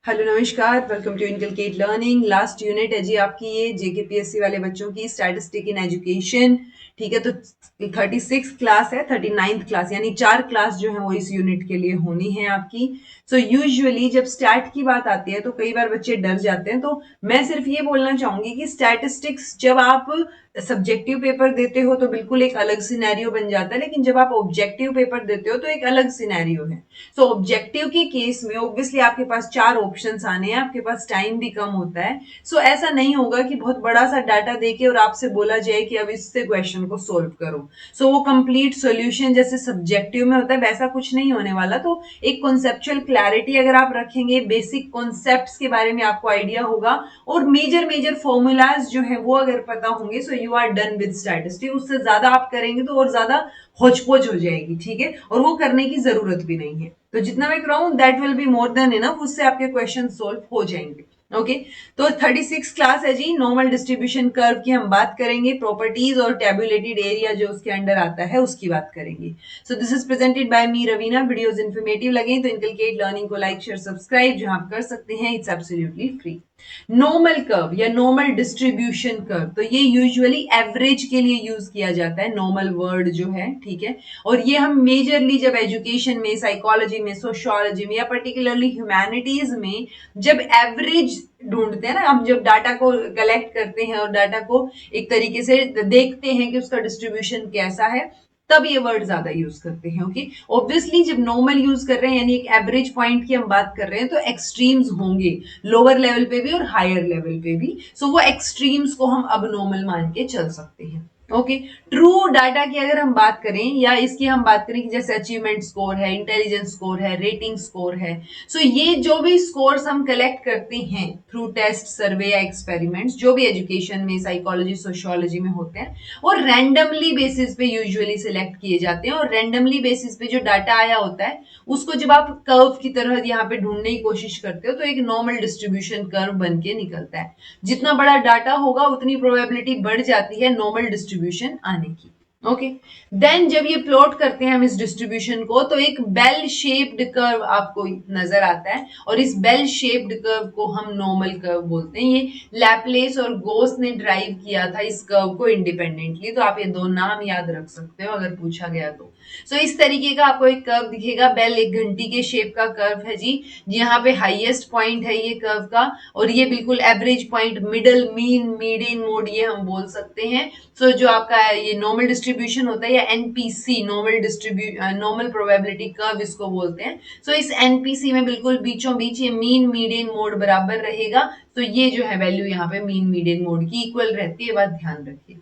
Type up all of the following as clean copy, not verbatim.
Hello नमस्कार, welcome to Inculcate Learning. Last unit है जी आपकी ये जेकेपीएससी वाले बच्चों की स्टैटिस्टिक इन एजुकेशन। ठीक है, तो 36 क्लास है, 39th क्लास यानी 4 क्लास जो है वो इस यूनिट के लिए होनी है आपकी। सो यूजुअली जब स्टैट की बात आती है तो कई बार बच्चे डर जाते हैं, तो मैं सिर्फ ये बोलना चाहूंगी कि स्टैटिस्टिक्स जब आप सब्जेक्टिव पेपर देते हो तो बिल्कुल एक अलग सिनेरियो बन जाता है, लेकिन जब आप ऑब्जेक्टिव पेपर देते हो तो एक अलग सिनेरियो है। सो ऑब्जेक्टिव के केस में ऑब्वियसली आपके पास 4 ऑप्शंस आने हैं, आपके पास टाइम भी कम होता है। सो ऐसा नहीं होगा कि बहुत बड़ा सा डाटा देके और आपसे बोला जाए कि अब इससे क्वेश्चन को सोल्व करो। सो वो कंप्लीट सॉल्यूशन जैसे सब्जेक्टिव में होता है वैसा कुछ नहीं होने वाला। तो एक कॉन्सेप्चुअल क्लैरिटी अगर आप रखेंगे, बेसिक कॉन्सेप्ट्स के बारे में आपको आइडिया होगा और मेजर मेजर फॉर्मूलाज जो है वो अगर पता होंगे, so you are done with statistics. उससे ज्यादा आप करेंगे तो और ज्यादा होच-पोच हो जाएगी, ठीक है, और वो करने की जरूरत भी नहीं है। तो जितना मैं कराऊं that will be more than enough, उससे आपके क्वेश्चन सोल्व हो जाएंगे। ओके, तो 36 क्लास है जी। नॉर्मल डिस्ट्रीब्यूशन कर्व की हम बात करेंगे, प्रॉपर्टीज और टेबुलेटेड एरिया जो उसके अंडर आता है उसकी बात करेंगे। So this is presented by me Raveena. Videos informative लगे तो इनकलकेट लर्निंग को लाइक शेयर सब्सक्राइब जो आप कर सकते हैं, it's absolutely free. Normal curve या नॉर्मल डिस्ट्रीब्यूशन कर्व, तो ये यूजुअली एवरेज के लिए यूज किया जाता है, नॉर्मल वर्ड जो है, ठीक है। और ये हम मेजरली जब एजुकेशन में, साइकोलॉजी में, सोशियोलॉजी में या पर्टिकुलरली ह्यूमैनिटीज में जब एवरेज ढूंढते हैं ना, हम जब डाटा को कलेक्ट करते हैं और डाटा को एक तरीके से देखते हैं कि उसका डिस्ट्रीब्यूशन कैसा है, तब ये वर्ड ज्यादा यूज करते हैं। ओके, ऑब्वियसली जब नॉर्मल यूज कर रहे हैं यानी एक एवरेज पॉइंट की हम बात कर रहे हैं तो एक्सट्रीम्स होंगे, लोअर लेवल पे भी और हायर लेवल पे भी। सो वो एक्सट्रीम्स को हम अब नॉर्मल मान के चल सकते हैं। ओके, ट्रू डाटा की अगर हम बात करें या इसकी हम बात करें कि जैसे अचीवमेंट स्कोर है, इंटेलिजेंस स्कोर है, रेटिंग स्कोर है, सो ये जो भी स्कोर्स हम कलेक्ट करते हैं थ्रू टेस्ट, सर्वे या एक्सपेरिमेंट्स, जो भी एजुकेशन में, साइकोलॉजी, सोशियोलॉजी में होते हैं, और रैंडमली बेसिस पे यूजुअली सिलेक्ट किए जाते हैं। और रैंडमली बेसिस पे जो डाटा आया होता है उसको जब आप कर्व की तरह यहाँ पे ढूंढने की कोशिश करते हो तो एक नॉर्मल डिस्ट्रीब्यूशन कर्व बन के निकलता है। जितना बड़ा डाटा होगा उतनी प्रोबेबिलिटी बढ़ जाती है नॉर्मल डिस्ट्रीब्यूशन आने की। ओके, देन जब ये प्लॉट करते हैं हम इस डिस्ट्रीब्यूशन को तो एक बेल शेप्ड कर्व आपको नजर आता है, और इस बेल शेप्ड कर्व को हम नॉर्मल कर्व बोलते हैं। ये लैपलेस और गोस ने ड्राइव किया था इस कर्व को इंडिपेंडेंटली, तो आप ये दो नाम याद रख सकते हो अगर पूछा गया तो। सो इस तरीके का आपको एक कर्व दिखेगा, बेल एक घंटी के शेप का कर्व है जी। यहाँ पे हाईएस्ट पॉइंट है ये कर्व का, और ये बिल्कुल average point, middle, mean, median mode ये हम बोल सकते हैं। सो जो आपका ये नॉर्मल डिस्ट्रीब्यूशन होता है या एनपीसी, नॉर्मल प्रोबेबिलिटी कर्व इसको बोलते हैं। सो इस एनपीसी में बिल्कुल बीचों बीच ये मीन मीडियन मोड बराबर रहेगा। तो ये जो है वैल्यू यहाँ पे मीन मीडियन मोड की इक्वल रहती है, बात ध्यान रखिए।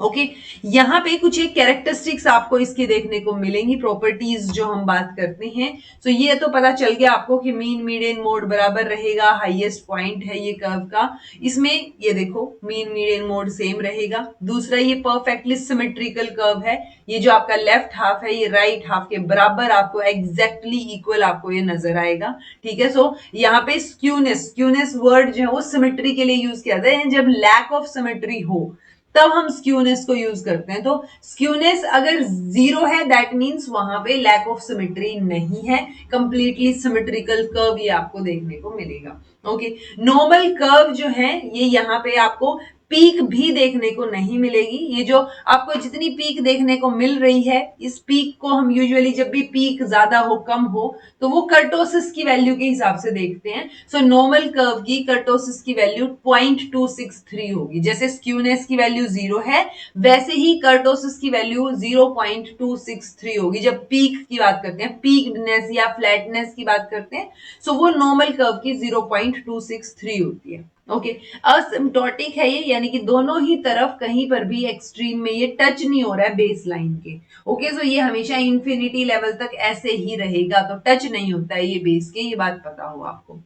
ओके, यहाँ पे कुछ एक कैरेक्टरिस्टिक्स आपको इसके देखने को मिलेंगी, प्रॉपर्टीज जो हम बात करते हैं। तो ये तो पता चल गया आपको कि मीन मीडियन मोड बराबर रहेगा, हाईएस्ट पॉइंट है ये कर्व का। इसमें ये देखो मीन मीडियन मोड सेम रहेगा। दूसरा, ये परफेक्टली सिमेट्रिकल कर्व है, ये जो आपका लेफ्ट हाफ है ये राइट हाफ के बराबर आपको एग्जैक्टली इक्वल आपको ये नजर आएगा, ठीक है। सो यहाँ पे स्क्यूनेस वर्ड जो है वो सिमेट्री के लिए यूज किया जाता है। जब लैक ऑफ सिमेट्री हो तब हम स्क्यूनेस को यूज करते हैं। तो स्क्यूनेस अगर 0 है दैट मींस वहां पे लैक ऑफ सिमेट्री नहीं है, कंप्लीटली सिमेट्रिकल कर्व ये आपको देखने को मिलेगा। ओके, नॉर्मल कर्व जो है ये यहाँ पे आपको पीक भी देखने को नहीं मिलेगी। ये जो आपको जितनी पीक देखने को मिल रही है, इस पीक को हम यूजुअली जब भी पीक ज्यादा हो, कम हो, तो वो कर्टोसिस की वैल्यू के हिसाब से देखते हैं। सो नॉर्मल कर्व की कर्टोसिस की वैल्यू 0.263 होगी। जैसे स्क्यूनेस की वैल्यू 0 है वैसे ही कर्टोसिस की वैल्यू 0.263 होगी जब पीक की बात करते हैं, पीकनेस या फ्लैटनेस की बात करते हैं। सो वो नॉर्मल कर्व की 0.263 होती है। ओके, असिम्प्टोटिक है ये, यानी कि दोनों ही तरफ कहीं पर भी एक्सट्रीम में ये टच नहीं हो रहा है बेस लाइन के। ओके, सो ये हमेशा इंफिनिटी लेवल तक ऐसे ही रहेगा, तो टच नहीं होता है ये बेस के, ये बात पता हो आपको।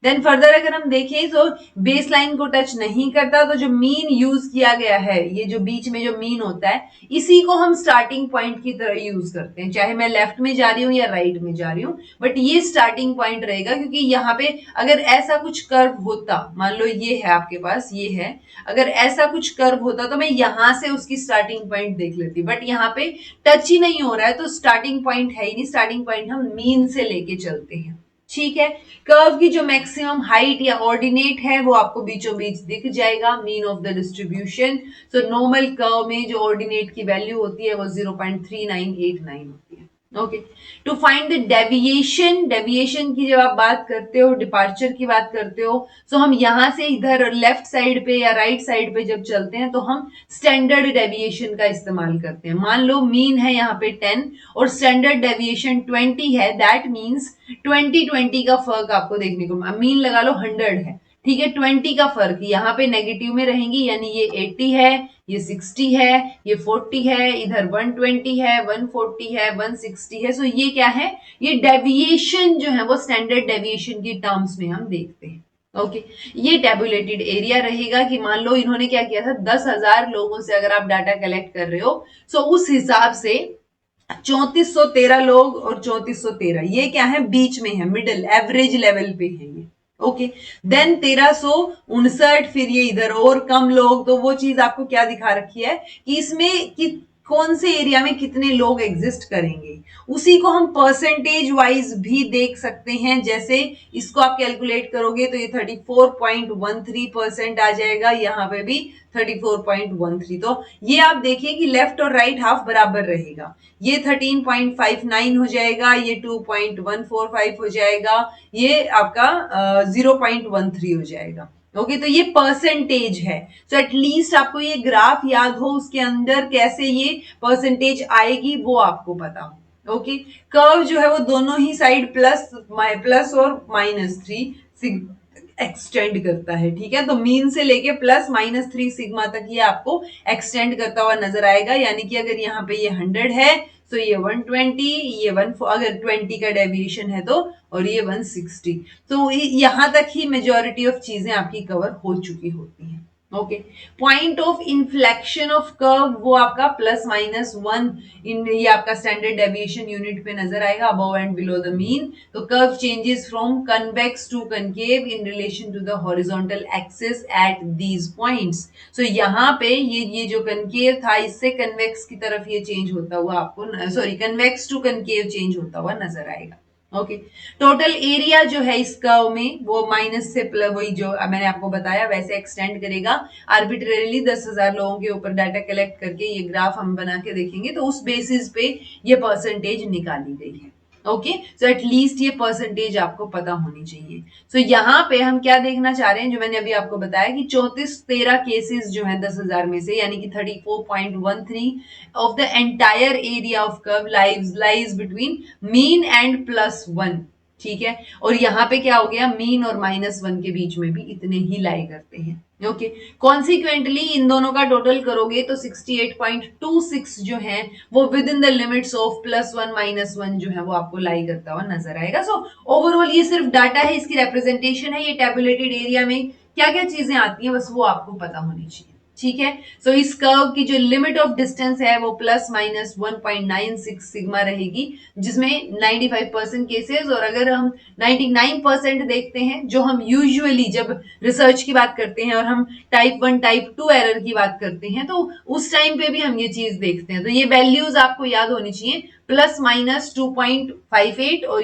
देन फर्दर अगर हम देखें तो बेस लाइन को टच नहीं करता, तो जो मीन यूज किया गया है, ये जो बीच में जो मीन होता है, इसी को हम स्टार्टिंग पॉइंट की तरह यूज करते हैं, चाहे मैं लेफ्ट में जा रही हूं या राइट में जा रही हूं, बट ये स्टार्टिंग पॉइंट रहेगा। क्योंकि यहाँ पे अगर ऐसा कुछ कर्व होता, मान लो ये है आपके पास, ये है, अगर ऐसा कुछ कर्व होता तो मैं यहां से उसकी स्टार्टिंग पॉइंट देख लेती, बट यहाँ पे टच ही नहीं हो रहा है तो स्टार्टिंग पॉइंट है ही नहीं। स्टार्टिंग पॉइंट हम मीन से लेके चलते हैं, ठीक है। कर्व की जो मैक्सिमम हाइट या ऑर्डिनेट है वो आपको बीचों बीच दिख जाएगा, mean of the distribution. So normal curve में जो ऑर्डिनेट की वैल्यू होती है वो 0.3989 होती है। Okay, to find the deviation, deviation की जब आप बात करते हो, डिपार्चर की बात करते हो, सो हम यहां से इधर लेफ्ट साइड पे या राइट साइड पे जब चलते हैं तो हम स्टैंडर्ड डेविएशन का इस्तेमाल करते हैं। मान लो मीन है यहाँ पे 10 और स्टैंडर्ड डेविएशन 20 है, दैट मीन्स 20 का फर्क आपको देखने को, मीन लगा लो 100 है, ठीक है, 20 का फर्क यहाँ पे नेगेटिव में रहेंगी, यानी ये 80 है, ये 60 है, ये 40 है, इधर 120 है, 140 है, 160 है। सो ये क्या है, ये डेविएशन जो है वो स्टैंडर्ड डेविएशन की टर्म्स में हम देखते हैं। ओके, ये टेबुलेटेड एरिया रहेगा कि मान लो इन्होंने क्या किया था, 10,000 लोगों से अगर आप डाटा कलेक्ट कर रहे हो, सो उस हिसाब से 3413 लोग और 3413 ये क्या है, बीच में है, मिडिल एवरेज लेवल पे है ये। ओके, देन 1359 फिर ये इधर और कम लोग, तो वो चीज आपको क्या दिखा रखी है कि इसमें कि कौन से एरिया में कितने लोग एग्जिस्ट करेंगे, उसी को हम परसेंटेज वाइज भी देख सकते हैं। जैसे इसको आप कैलकुलेट करोगे तो ये 34.13% आ जाएगा, यहाँ पे भी 34.13। तो ये आप देखिए कि लेफ्ट और राइट हाफ बराबर रहेगा, ये 13.59 हो जाएगा, ये 2.145 हो जाएगा, ये आपका 0.13 हो जाएगा। ओके, तो ये परसेंटेज है। सो एटलीस्ट आपको ये ग्राफ याद हो, उसके अंदर कैसे ये परसेंटेज आएगी वो आपको पता हो। ओके, कर्व जो है वो दोनों ही साइड प्लस और -3 एक्सटेंड करता है, ठीक है। तो मीन से लेके +-3 सिग्मा तक ये आपको एक्सटेंड करता हुआ नजर आएगा, यानी कि अगर यहाँ पे ये 100 है तो ये 120, ये 1 अगर 20 का डेविएशन है तो, और ये 160। तो यहां तक ही मेजॉरिटी ऑफ चीजें आपकी कवर हो चुकी होती हैं। Okay, point of inflection of curve वो आपका +-1 इन, ये आपका स्टैंडर्ड डेविएशन यूनिट पे नजर आएगा, above and below the mean. तो curve changes from convex to concave in relation to the horizontal axis at these points. So यहाँ पे ये जो कनकेव था, इससे कन्वेक्स की तरफ ये चेंज होता हुआ आपको, sorry, convex to concave change होता हुआ नजर आएगा। ओके, टोटल एरिया जो है इस कर्व में वो माइनस से प्लस, वही जो मैंने आपको बताया वैसे एक्सटेंड करेगा। आर्बिट्रेरीली 10,000 लोगों के ऊपर डाटा कलेक्ट करके ये ग्राफ हम बना के देखेंगे तो उस बेसिस पे ये परसेंटेज निकाली गई है। ओके, सो एटलीस्ट ये परसेंटेज आपको पता होनी चाहिए। सो यहाँ पे हम क्या देखना चाह रहे हैं, जो मैंने अभी आपको बताया कि 3413 केसेस जो है 10,000 में से, यानी कि 34.13 of the entire area of curve lies between mean and +1, ठीक है। और यहाँ पे क्या हो गया, मीन और -1 के बीच में भी इतने ही लाई करते हैं। ओके, कॉन्सिक्वेंटली इन दोनों का टोटल करोगे तो 68.26 जो है वो with in the limits of +1 -1 जो है वो आपको लाई करता हुआ नजर आएगा। सो ओवरऑल ये सिर्फ डाटा है, इसकी रिप्रेजेंटेशन है, ये टेबुलेटेड एरिया में क्या क्या चीजें आती हैं बस वो आपको पता होनी चाहिए, ठीक है। सो इस कर्व की जो लिमिट ऑफ डिस्टेंस है वो +-1.96 सिग्मा रहेगी, जिसमें 95% केसेस, और अगर हम 99% देखते हैं, जो हम यूजुअली जब रिसर्च की बात करते हैं और हम टाइप 1 टाइप 2 एरर की बात करते हैं तो उस टाइम पे भी हम ये चीज देखते हैं। तो ये वैल्यूज आपको याद होनी चाहिए, +-2.58 और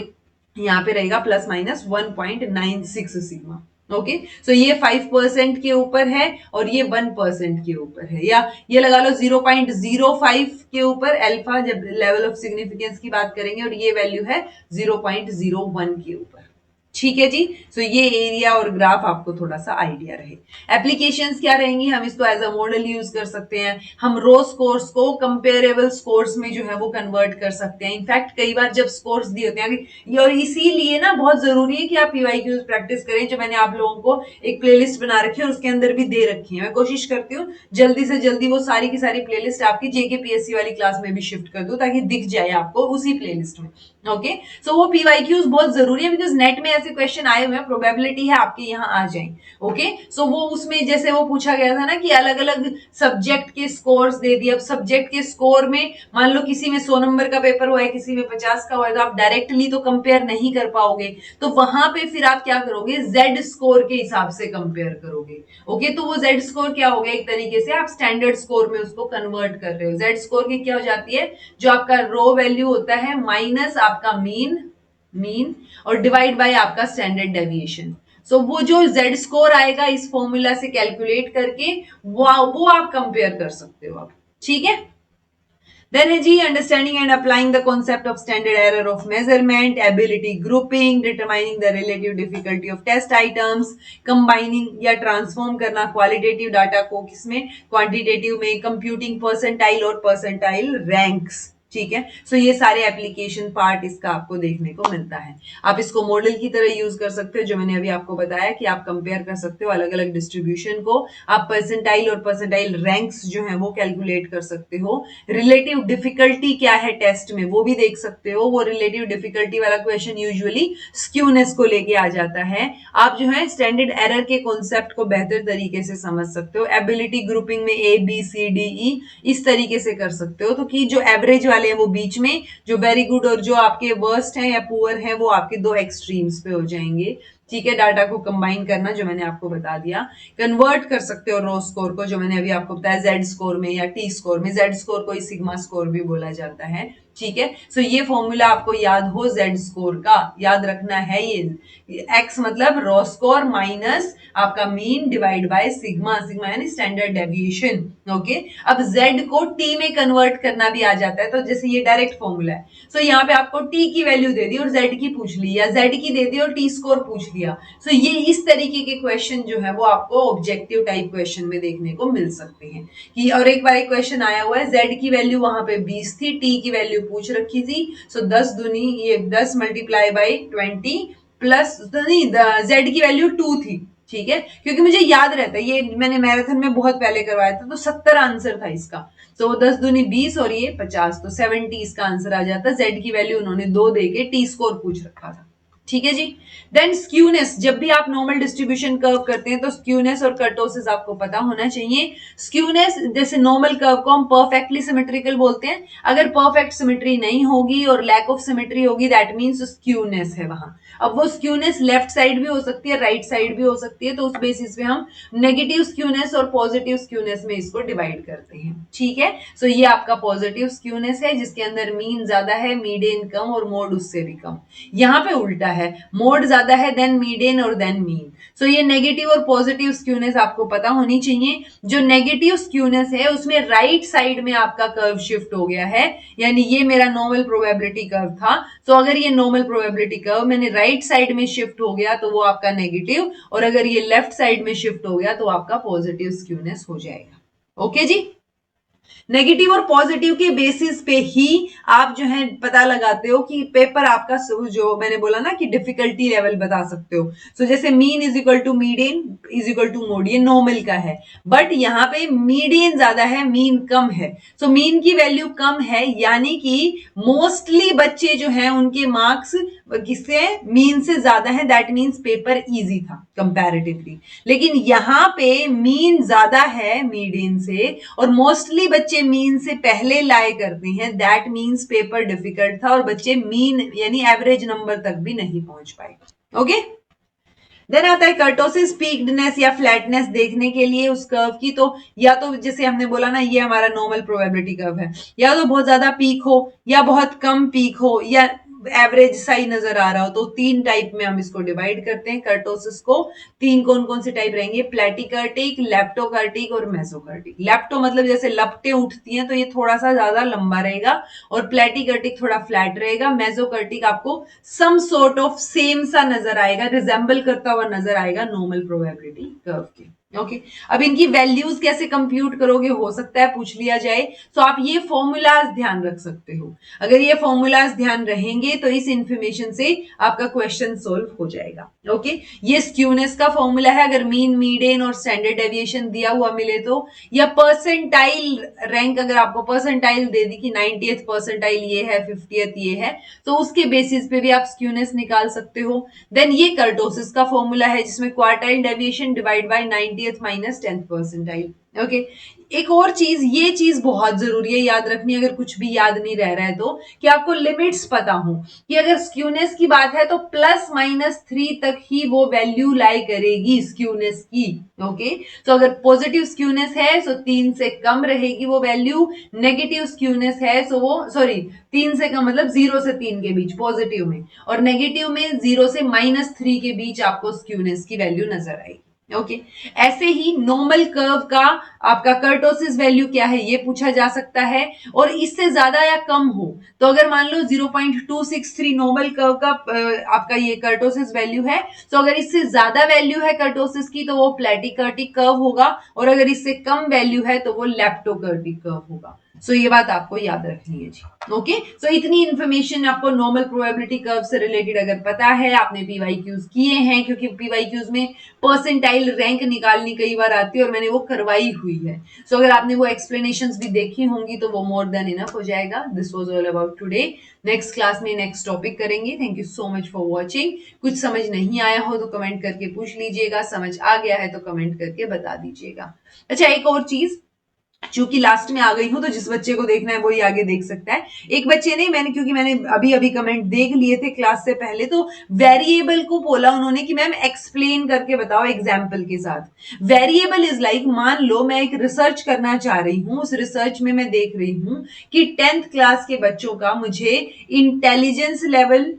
यहाँ पे रहेगा +-1.96 सिग्मा। ओके, सो ये 5% के ऊपर है और ये 1% के ऊपर है, या ये लगा लो 0.05 के ऊपर अल्फा जब लेवल ऑफ सिग्निफिकेंस की बात करेंगे, और ये वैल्यू है 0.01 के ऊपर, ठीक है जी। सो ये एरिया और ग्राफ आपको थोड़ा सा आइडिया रहे। एप्लीकेशंस क्या रहेंगी, हम इसको एज अ मॉडल यूज कर सकते हैं, हम रो स्कोर्स को कंपेरेबल स्कोर्स में जो है वो कन्वर्ट कर सकते हैं। इनफैक्ट कई बार जब स्कोर्स दिए होते हैं, और इसीलिए ना बहुत जरूरी है कि आप पीवाईक्यूज प्रैक्टिस करें, जो मैंने आप लोगों को एक प्लेलिस्ट बना रखी है और उसके अंदर भी दे रखी है। मैं कोशिश करती हूँ जल्दी से जल्दी वो सारी की सारी प्लेलिस्ट आपकी जेकेपीएससी वाली क्लास में भी शिफ्ट कर दूं, ताकि दिख जाए आपको उसी प्लेलिस्ट में। ओके, सो वो पीवाईक्यूज बहुत जरूरी है, बिकॉज नेट में ऐसे क्वेश्चन आए हुए हैं, प्रोबेबिलिटी है आपके यहाँ आ जाए। ओके, सो वो उसमें जैसे वो पूछा गया था ना कि अलग अलग सब्जेक्ट के स्कोर्स दे दिए। अब सब्जेक्ट के स्कोर में मान लो किसी में 100 नंबर का पेपर हुआ है, किसी में 50 का हुआ है, तो आप डायरेक्टली तो कंपेयर नहीं कर पाओगे, तो वहां पे फिर आप क्या करोगे, जेड स्कोर के हिसाब से कंपेयर करोगे। ओके, तो वो जेड स्कोर क्या हो गया, एक तरीके से आप स्टैंडर्ड स्कोर में उसको कन्वर्ट कर रहे हो। जेड स्कोर की क्या हो जाती है, जो आपका रो वैल्यू होता है माइनस आपका मीन और डिवाइड बाय आपका स्टैंडर्ड डेविएशन। सो वो जो Z स्कोर आएगा इस फॉर्मूला से कैलकुलेट करके वो आप कंपेयर कर सकते हो आप, ठीक है। Then है जी understanding and applying the concept of standard error of measurement, ability grouping, determining the relative difficulty of test items, combining या transform करना qualitative data को किसमें quantitative में, computing percentile और percentile ranks, ठीक है। सो ये सारे एप्लीकेशन पार्ट इसका आपको देखने को मिलता है। आप इसको मॉडल की तरह यूज कर सकते हो, जो मैंने अभी आपको बताया कि आप कंपेयर कर सकते हो अलग अलग डिस्ट्रीब्यूशन को, आप परसेंटाइल और परसेंटाइल रैंक्स जो है वो कैलकुलेट कर सकते हो। रिलेटिव डिफिकल्टी क्या है टेस्ट में वो भी देख सकते हो। वो रिलेटिव डिफिकल्टी वाला क्वेश्चन यूजुअली स्क्यूनेस को लेके आ जाता है। आप जो है स्टैंडर्ड एरर के कॉन्सेप्ट को बेहतर तरीके से समझ सकते हो। एबिलिटी ग्रुपिंग में A B C D E इस तरीके से कर सकते हो, तो कि जो एवरेज वाले हैं वो बीच में, जो वेरी गुड और जो आपके वर्स्ट हैं या पुअर हैं वो आपके दो एक्सट्रीम्स पे हो जाएंगे, ठीक है। डाटा को कंबाइन करना जो मैंने आपको बता दिया, कन्वर्ट कर सकते हो रो स्कोर को, जो मैंने अभी आपको बताया जेड स्कोर में या टी स्कोर में। जेड स्कोर को सिग्मा स्कोर भी बोला जाता है, ठीक है। सो ये फॉर्मूला आपको याद हो जेड स्कोर का, याद रखना है ये एक्स मतलब रो स्कोर माइनस आपका mean divide by sigma, sigma यानी स्टैंडर्ड डेविएशन, ओके। अब जेड को टी में कन्वर्ट करना भी आ जाता है, तो जैसे ये डायरेक्ट फॉर्मूला है, सो यहाँ पे आपको टी की वैल्यू दे दी और जेड की पूछ ली, या जेड की दे दी और टी स्कोर पूछ लिया। सो ये इस तरीके के क्वेश्चन जो है वो आपको ऑब्जेक्टिव टाइप क्वेश्चन में देखने को मिल सकते हैं कि, और एक बार एक क्वेश्चन आया हुआ है, जेड की वैल्यू वहां पे 20 थी, टी की वैल्यू पूछ रखी थी, सो 10 दूनी ये 10 मल्टीप्लाई बाई 20 प्लस जेड की वैल्यू 2 थी, ठीक है। क्योंकि मुझे याद रहता है, ये मैंने मैराथन में बहुत पहले करवाया था, तो 70 आंसर था इसका, तो 10 दूनी 20 और ये 50, तो 70 इसका आंसर आ जाता। जेड की वैल्यू उन्होंने 2 देके टी स्कोर पूछ रखा था, ठीक है जी। देन स्क्यूनेस, जब भी आप नॉर्मल डिस्ट्रीब्यूशन कर्व करते हैं तो स्क्यूनेस और कर्टोसिस आपको पता होना चाहिए। स्क्यूनेस जैसे नॉर्मल कर्व को हम परफेक्टली सिमेट्रिकल बोलते हैं, अगर परफेक्ट सिमेट्री नहीं होगी और लैक ऑफ सिमेट्री होगी दैट मींस स्क्यूनेस है वहां। अब वो स्क्यूनेस लेफ्ट साइड भी हो सकती है, राइट साइड भी हो सकती है, तो उस बेसिस पे हम नेगेटिव स्क्यूनेस और पॉजिटिव स्क्यूनेस में इसको डिवाइड करते हैं, ठीक है। सो ये आपका पॉजिटिव स्क्यूनेस है जिसके अंदर मीन ज्यादा है, मीडियन कम और मोड उससे भी कम। यहाँ पे उल्टा है, मोड ज्यादा है देन मीडियन और देन मीन। सो ये नेगेटिव और पॉजिटिव स्क्यूनेस आपको पता होनी चाहिए। जो नेगेटिव स्क्यूनेस है उसमें राइट साइड में आपका कर्व शिफ्ट हो गया है, यानी ये मेरा नॉर्मल प्रोबेबिलिटी कर्व था, तो अगर ये नॉर्मल प्रोबेबिलिटी कर्व मैंने राइट साइड में शिफ्ट हो गया तो वो आपका नेगेटिव, और अगर ये लेफ्ट साइड में शिफ्ट हो गया तो आपका पॉजिटिव स्क्यूनेस हो जाएगा, ओके जी। नेगेटिव और पॉजिटिव के बेसिस पे ही आप जो है पता लगाते हो कि पेपर आपका, जो मैंने बोला ना कि डिफिकल्टी लेवल बता सकते हो। सो जैसे mean is equal to median is equal to mode, ये नॉर्मल का है, बट यहाँ पे मीडियन ज्यादा है, मीन कम है। सो मीन की वैल्यू कम है, यानी कि मोस्टली बच्चे जो हैं उनके मार्क्स किससे, मीन से ज्यादा है, दैट मीन्स पेपर इजी था कंपैरेटिवली। लेकिन यहाँ पे मीन ज्यादा है मीडियन से और मोस्टली बच्चे मीन से पहले लाए करते हैं, दैट मीन्स पेपर डिफिकल्ट था और बच्चे मीन यानी एवरेज नंबर तक भी नहीं पहुंच पाए, ओके। देन आता है कर्टोसिस, पीक्डनेस या फ्लैटनेस देखने के लिए उस कर्व की, तो या तो जैसे हमने बोला ना ये हमारा नॉर्मल प्रोबेबिलिटी कर्व है, या तो बहुत ज्यादा पीक हो या बहुत कम पीक हो या एवरेज सा ही नजर आ रहा हो, तो तीन टाइप में हम इसको डिवाइड करते हैं कर्टोसिस को। तीन कौन कौन से टाइप रहेंगे, प्लेटिकर्टिक, लेप्टोकर्टिक और मेसोकर्टिक। लेप्टो मतलब जैसे लपटें उठती हैं तो ये थोड़ा सा ज्यादा लंबा रहेगा, और प्लेटिकर्टिक थोड़ा फ्लैट रहेगा। मेसोकर्टिक आपको सम सॉर्ट ऑफ सेम सा नजर आएगा, रिजेंबल करता हुआ नजर आएगा नॉर्मल प्रोबेबिलिटी कर्व के, ओके। अब इनकी वैल्यूज कैसे कंप्यूट करोगे, हो सकता है पूछ लिया जाए, तो आप ये फॉर्मूलाज ध्यान रख सकते हो। अगर ये फॉर्मूलाज ध्यान रहेंगे तो इस इंफॉर्मेशन से आपका क्वेश्चन सोल्व हो जाएगा, ओके। ये स्क्यूनेस का फॉर्मूला है, अगर मीन, मीडियन और स्टैंडर्ड डेविएशन दिया हुआ मिले तो, या परसेंटाइल रैंक, अगर आपको परसेंटाइल दे दी कि 90th परसेंटाइल ये है, 50th ये है, तो उसके बेसिस पे भी आप स्क्यूनेस निकाल सकते हो। देन ये कर्टोसिस का फॉर्मूला है जिसमें quartile deviation divide by 90th minus 10th percentile, okay. एक और चीज, ये चीज बहुत जरूरी है याद रखनी, अगर कुछ भी याद नहीं रह रहा है तो, कि आपको लिमिट्स पता हो कि अगर स्क्यूनेस की बात है तो +-3 तक ही वो वैल्यू लाई करेगी स्क्यूनेस की। ओके, तो अगर पॉजिटिव स्क्यूनेस है तो 3 से कम रहेगी वो वैल्यू, नेगेटिव स्क्यूनेस है तो वो, सॉरी, 3 से कम मतलब 0 से 3 के बीच पॉजिटिव में, और नेगेटिव में 0 से -3 के बीच आपको स्क्यूनेस की वैल्यू नजर आएगी। ओके, ऐसे ही नॉर्मल कर्व का आपका कर्टोसिस वैल्यू क्या है ये पूछा जा सकता है, और इससे ज्यादा या कम हो तो अगर मान लो 0.263 नॉर्मल कर्व का आपका ये कर्टोसिस वैल्यू है, तो अगर इससे ज्यादा वैल्यू है कर्टोसिस की तो वो प्लेटिकर्टिक कर्व होगा, और अगर इससे कम वैल्यू है तो वो लेप्टोकर्टिक कर्व होगा। सो ये बात आपको याद रखनी है जी। ओके, सो इतनी इंफॉर्मेशन आपको नॉर्मल प्रोबेबिलिटी कर्व से रिलेटेड अगर पता है, आपने पीवाईक्यूज किए हैं, क्योंकि पीवाईक्यूज में परसेंटाइल रैंक निकालनी कई बार आती है और मैंने वो करवाई हुई है। सो अगर आपने वो एक्सप्लेनेशंस भी देखी होंगी तो वो मोर देन इनफ हो जाएगा। This was all about today. Next class में नेक्स्ट टॉपिक करेंगे। Thank you so much for watching. कुछ समझ नहीं आया हो तो कमेंट करके पूछ लीजिएगा, समझ आ गया है तो कमेंट करके बता दीजिएगा। अच्छा, एक और चीज, चूंकि लास्ट में आ गई हूं तो जिस बच्चे को देखना है वही आगे देख सकता है। एक बच्चे ने, मैंने क्योंकि मैंने अभी अभी कमेंट देख लिए थे क्लास से पहले, तो वेरिएबल को बोला उन्होंने कि मैम एक्सप्लेन करके बताओ एग्जाम्पल के साथ। वेरिएबल इज लाइक, मान लो मैं एक रिसर्च करना चाह रही हूं, उस रिसर्च में मैं देख रही हूं कि 10th क्लास के बच्चों का मुझे इंटेलिजेंस लेवल,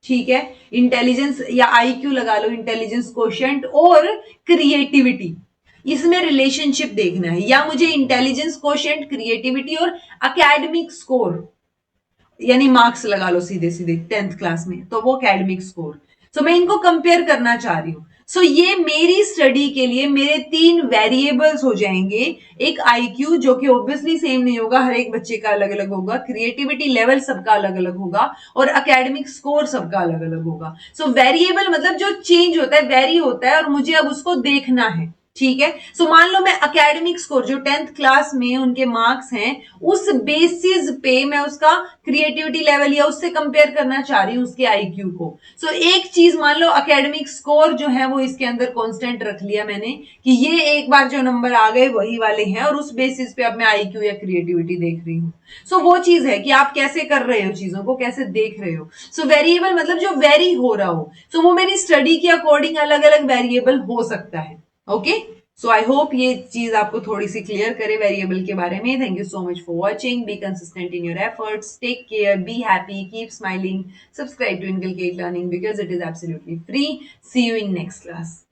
ठीक है, इंटेलिजेंस या आईक्यू लगा लो, इंटेलिजेंस कोशेंट और क्रिएटिविटी, इसमें रिलेशनशिप देखना है, या मुझे इंटेलिजेंस कोशेंट, क्रिएटिविटी और एकेडमिक स्कोर, यानी मार्क्स लगा लो सीधे सीधे 10th क्लास में, तो वो एकेडमिक स्कोर। सो मैं इनको कंपेयर करना चाह रही हूं। सो ये मेरी स्टडी के लिए मेरे 3 वेरिएबल्स हो जाएंगे। एक आईक्यू जो कि ऑब्वियसली सेम नहीं होगा, हर एक बच्चे का अलग अलग होगा, क्रिएटिविटी लेवल सबका अलग अलग होगा, और एकेडमिक स्कोर सबका अलग अलग होगा। सो वेरिएबल मतलब जो चेंज होता है, वेरी होता है, और मुझे अब उसको देखना है। ठीक है, सो मान लो मैं एकेडमिक स्कोर जो 10th क्लास में उनके मार्क्स हैं, उस बेसिस पे मैं उसका क्रिएटिविटी लेवल या उससे कंपेयर करना चाह रही हूं उसके आईक्यू को। सो एक चीज मान लो, एकेडमिक स्कोर जो है वो इसके अंदर कांस्टेंट रख लिया मैंने, कि ये एक बार जो नंबर आ गए वही वाले हैं, और उस बेसिस पे अब मैं आईक्यू या क्रिएटिविटी देख रही हूँ। सो वो चीज है कि आप कैसे कर रहे हो चीजों को, कैसे देख रहे हो। सो वेरिएबल मतलब जो वेरी हो रहा हो। सो वो मेरी स्टडी के अकॉर्डिंग अलग अलग वेरिएबल हो सकता है। ओके, सो आई होप ये चीज आपको थोड़ी सी क्लियर करे वेरिएबल के बारे में। Thank you so much for watching. Be consistent in your efforts, take care, be happy, keep smiling, subscribe to Inculcate Learning because it is absolutely free. See you in next class.